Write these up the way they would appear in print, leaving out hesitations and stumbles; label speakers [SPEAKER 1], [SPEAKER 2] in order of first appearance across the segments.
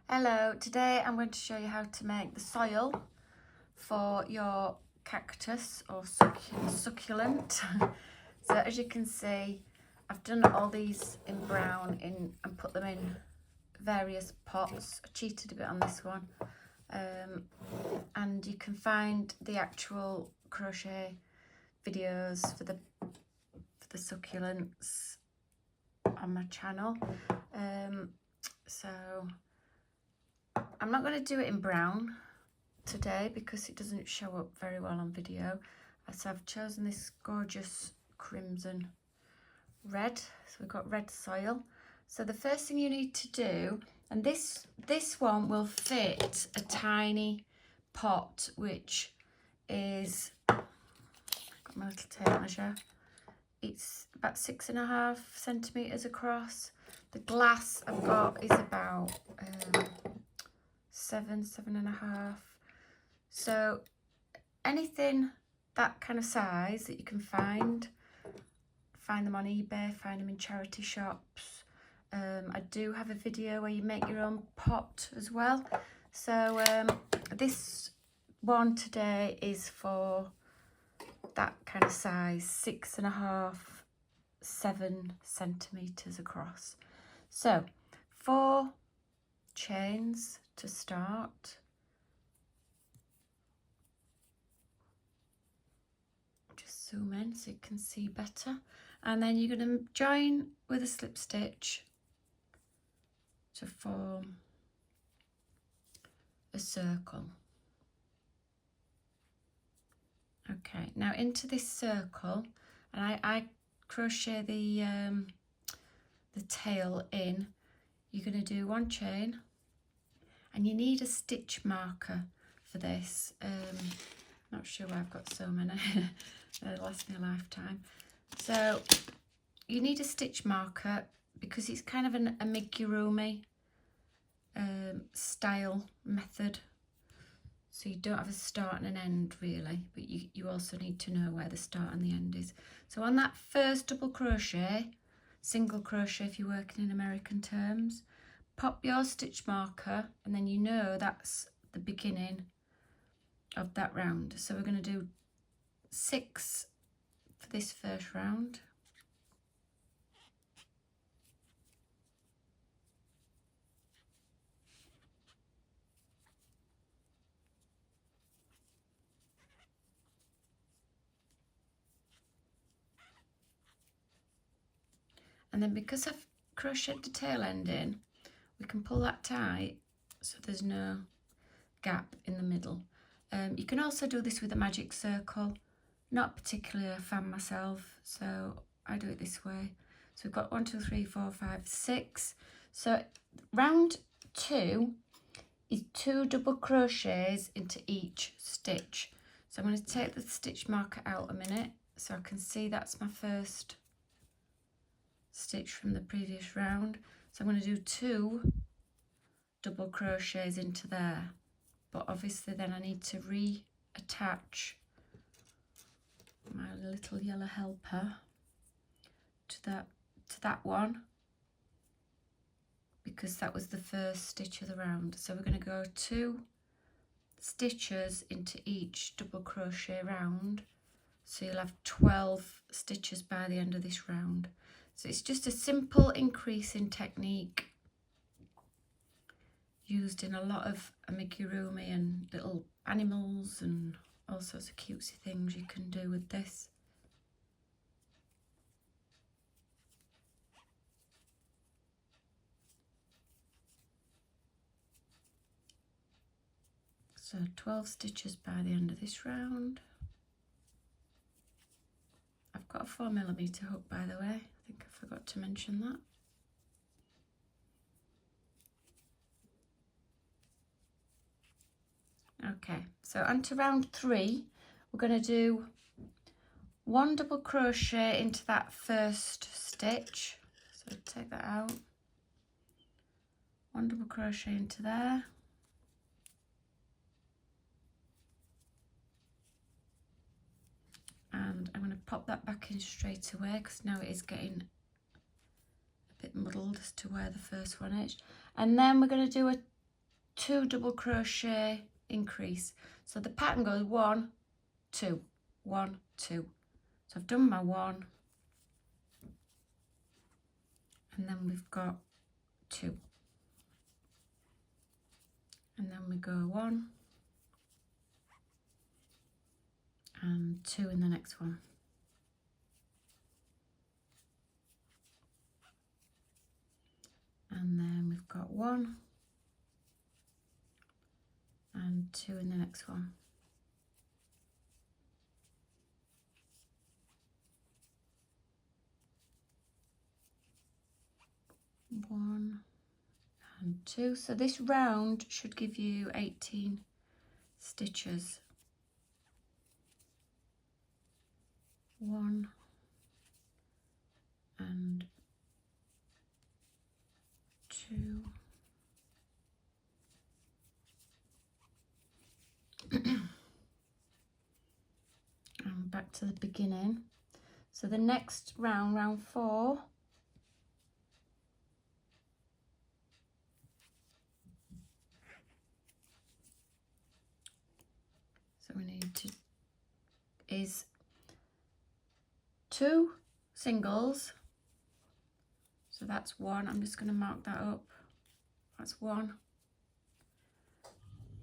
[SPEAKER 1] Hello, today I'm going to show you how to make the soil for your cactus or succulent. So as you can see, I've done all these in brown and put them in various pots. I cheated a bit on this one. And you can find the actual crochet videos for the succulents on my channel. So I'm not going to do it in brown today because it doesn't show up very well on video. So I've chosen this gorgeous crimson red. So we've got red soil. So the first thing you need to do, and this one will fit a tiny pot, which is, got my little tape measure. It's about 6.5 centimeters across. The glass I've got is about 7.5. So anything that kind of size that you can find them on eBay, find them in charity shops. I do have a video where you make your own pot as well. So this one today is for that kind of size, 6.5, 7 centimeters across. So 4 chains to start. Just zoom in so you can see better, and then you're going to join with a slip stitch to form a circle. Okay, now into this circle, and I crochet the tail in. You're going to do 1 chain, and you need a stitch marker for this. Not sure why I've got so many. They'll last me a lifetime. So you need a stitch marker because it's kind of an amigurumi style method. So you don't have a start and an end really, but you also need to know where the start and the end is. So on that first double crochet, single crochet if you're working in American terms, pop your stitch marker, and then you know that's the beginning of that round. So we're going to do 6 for this first round. And then because I've crocheted the tail end in, we can pull that tight so there's no gap in the middle. You can also do this with a magic circle. Not particularly a fan myself, so I do it this way. So we've got 1, 2, 3, 4, 5, 6. So round 2 is 2 double crochets into each stitch. So I'm going to take the stitch marker out a minute so I can see that's my first stitch from the previous round. So I'm going to do 2 double crochets into there, but obviously then I need to reattach my little yellow helper to that one, because that was the first stitch of the round. So we're going to go 2 stitches into each double crochet round, so you'll have 12 stitches by the end of this round. So it's just a simple increasing technique used in a lot of amigurumi and little animals and all sorts of cutesy things you can do with this. So 12 stitches by the end of this round. I've got a 4mm hook, by the way. I think I forgot to mention that. Okay, so onto round 3, we're going to do 1 double crochet into that first stitch. So take that out. 1 double crochet into there. And I'm going to pop that back in straight away because now it is getting a bit muddled as to where the first one is. And then we're going to do a 2 double crochet increase. So the pattern goes 1, 2, 1, 2. So I've done my 1, and then we've got 2, and then we go 1 and 2 in the next one. And then we've got 1 and 2 in the next one. One and 2. So this round should give you 18 stitches. 1 and 2. And back to the beginning. So the next round, round 4, so we need to is 2 singles. So that's 1. I'm just going to mark that up. That's 1.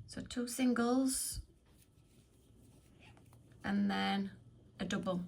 [SPEAKER 1] So 2 singles and then a double.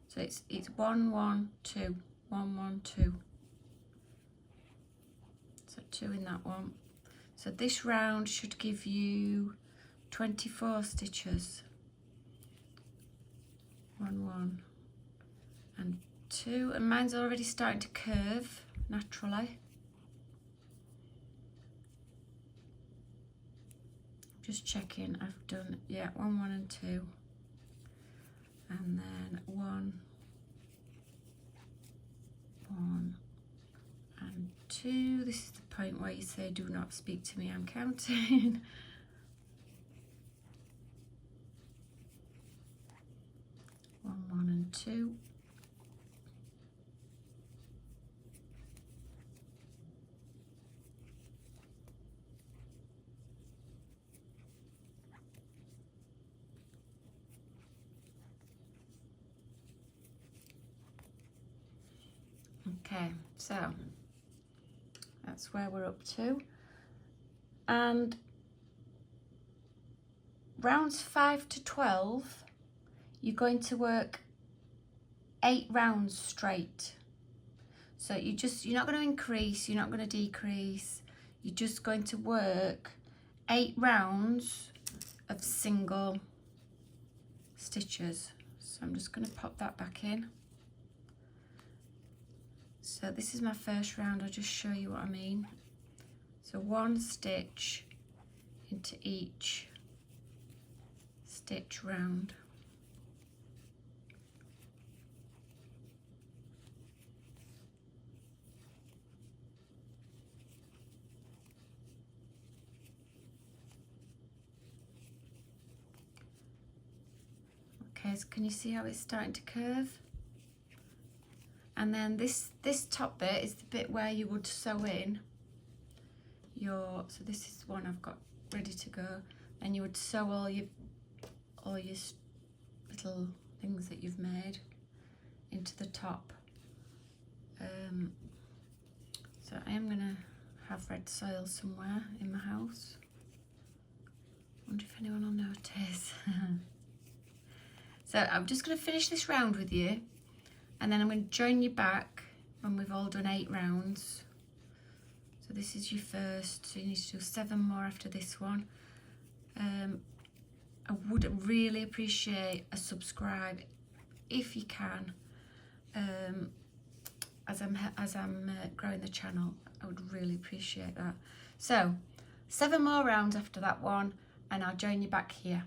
[SPEAKER 1] So it's 1, 1, 2, 1, 1, 2. So 2 in that one. So this round should give you 24 stitches. 1, 1 and 2, and mine's already starting to curve naturally. Just checking I've done, yeah, 1, 1 and 2, and then 1, 1 and 2. This is the point where you say, do not speak to me, I'm counting. 1, 1 and 2. Okay, so that's where we're up to. And rounds 5 to 12, you're going to work 8 rounds straight. So you're not going to increase, you're not going to decrease, you're just going to work 8 rounds of single stitches. So I'm just going to pop that back in. So this is my first round, I'll just show you what I mean. So 1 stitch into each stitch round. Okay, so can you see how it's starting to curve? And then this top bit is the bit where you would sew in your, so this is one I've got ready to go, and you would sew all your little things that you've made into the top. So I am gonna have red soil somewhere in my house. Wonder if anyone will notice. So I'm just gonna finish this round with you, and then I'm going to join you back when we've all done 8 rounds. So this is your first, so you need to do 7 more after this one. I would really appreciate a subscribe if you can. As I'm growing the channel, I would really appreciate that. So 7 more rounds after that one, and I'll join you back here.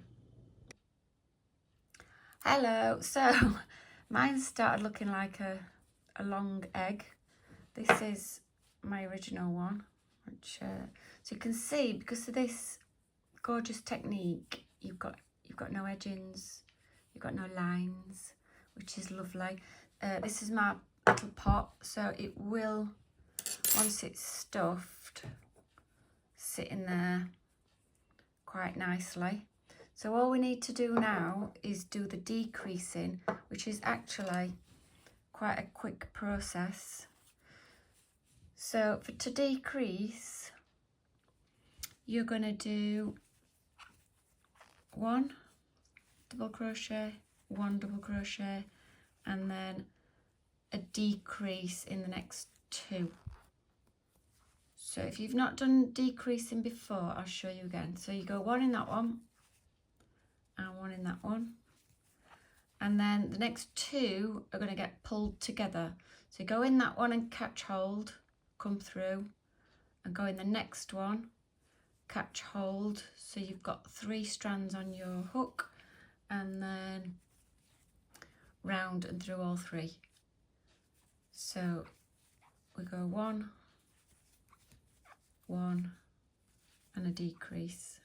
[SPEAKER 1] Hello, so mine started looking like a long egg. This is my original one, which so you can see, because of this gorgeous technique, you've got no edgings, you've got no lines, which is lovely. This is my little pot, so it will, once it's stuffed, sitting there quite nicely. So all we need to do now is do the decreasing, which is actually quite a quick process. So to decrease, you're going to do 1 double crochet, 1 double crochet, and then a decrease in the next 2. So if you've not done decreasing before, I'll show you again. So you go 1 in that one and 1 in that one, and then the next 2 are going to get pulled together. So you go in that one and catch hold, come through, and go in the next one, catch hold, so you've got 3 strands on your hook, and then round and through all 3. So we go 1, 1, and a decrease.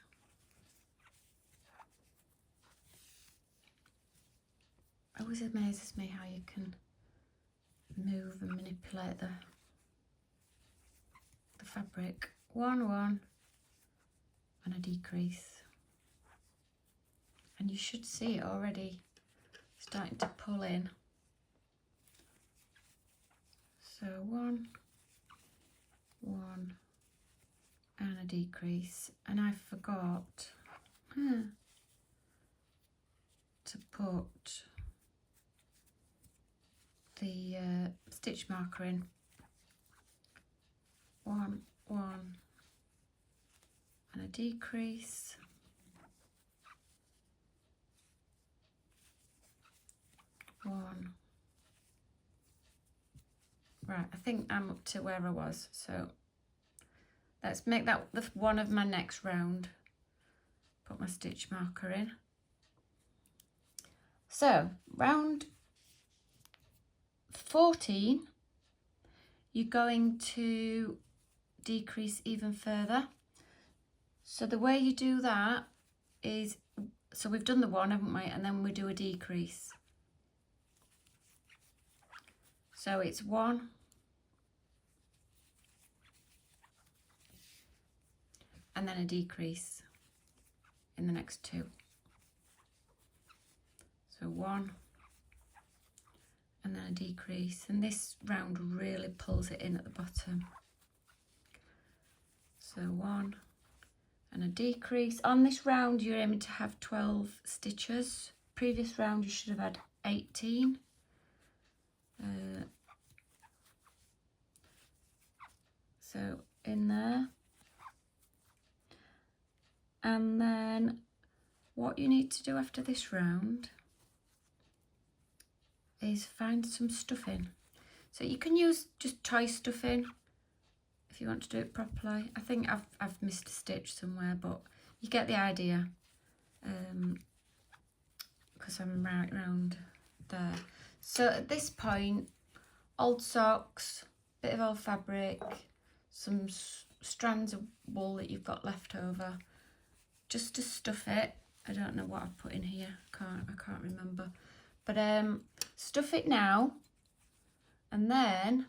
[SPEAKER 1] It always amazes me how you can move and manipulate the fabric. 1, 1, and a decrease. And you should see it already starting to pull in. So 1, 1, and a decrease. And I forgot to put the stitch marker in. 1, 1, and a decrease. 1. Right, I think I'm up to where I was, so let's make that the one of my next round. Put my stitch marker in. So round 14, you're going to decrease even further. So the way you do that is, so we've done the 1, haven't we, and then we do a decrease. So it's 1, and then a decrease in the next 2. So 1, and then a decrease, and this round really pulls it in at the bottom. So 1 and a decrease. On this round you're aiming to have 12 stitches. Previous round you should have had 18. So in there, and then what you need to do after this round is find some stuffing. So you can use just toy stuffing if you want to do it properly. I think I've missed a stitch somewhere, but you get the idea, because I'm right round there. So at this point, old socks, bit of old fabric, some strands of wool that you've got left over, just to stuff it. I don't know what I've put in here, I can't remember, but stuff it now, and then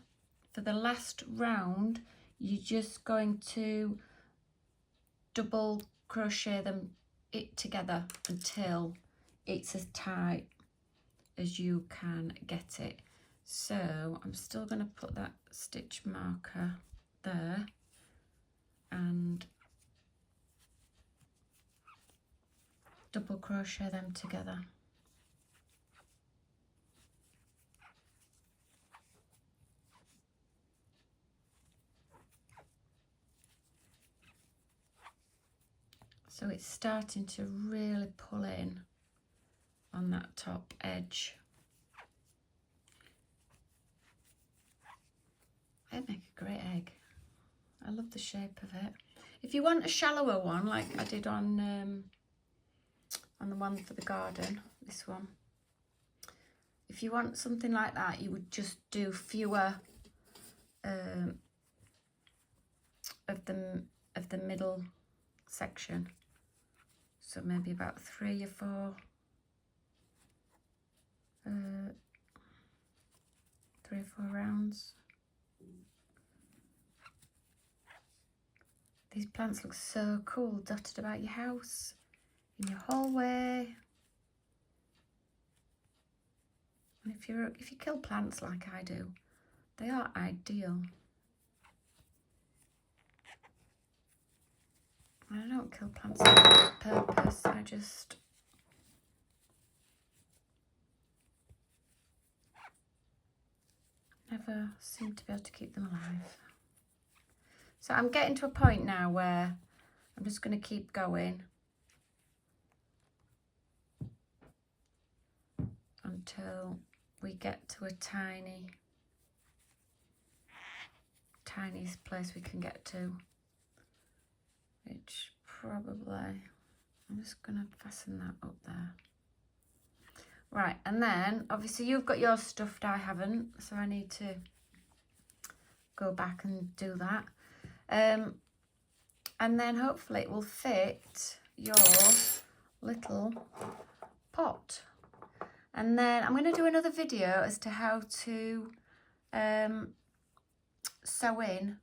[SPEAKER 1] for the last round you're just going to double crochet it together until it's as tight as you can get it. So I'm still going to put that stitch marker there and double crochet them together. So it's starting to really pull in on that top edge. It'd make a great egg. I love the shape of it. If you want a shallower one, like I did on the one for the garden, this one. If you want something like that, you would just do fewer of the middle section. So maybe about 3 or 4. 3 or 4 rounds. These plants look so cool, dotted about your house, in your hallway. And if you kill plants like I do, they are ideal. I don't kill plants on purpose, I just never seem to be able to keep them alive. So I'm getting to a point now where I'm just going to keep going until we get to a tiniest place we can get to, which probably, I'm just going to fasten that up there. Right, and then obviously you've got yours stuffed, I haven't, so I need to go back and do that. And then hopefully it will fit your little pot. And then I'm going to do another video as to how to sew in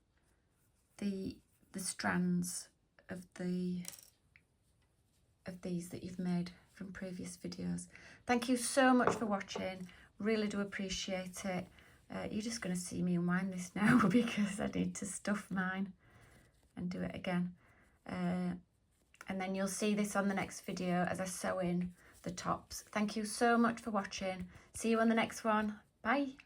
[SPEAKER 1] the strands of these that you've made from previous videos. Thank you so much for watching. Really do appreciate it. You're just going to see me unwind this now because I need to stuff mine and do it again. And then you'll see this on the next video as I sew in the tops. Thank you so much for watching. See you on the next one. Bye.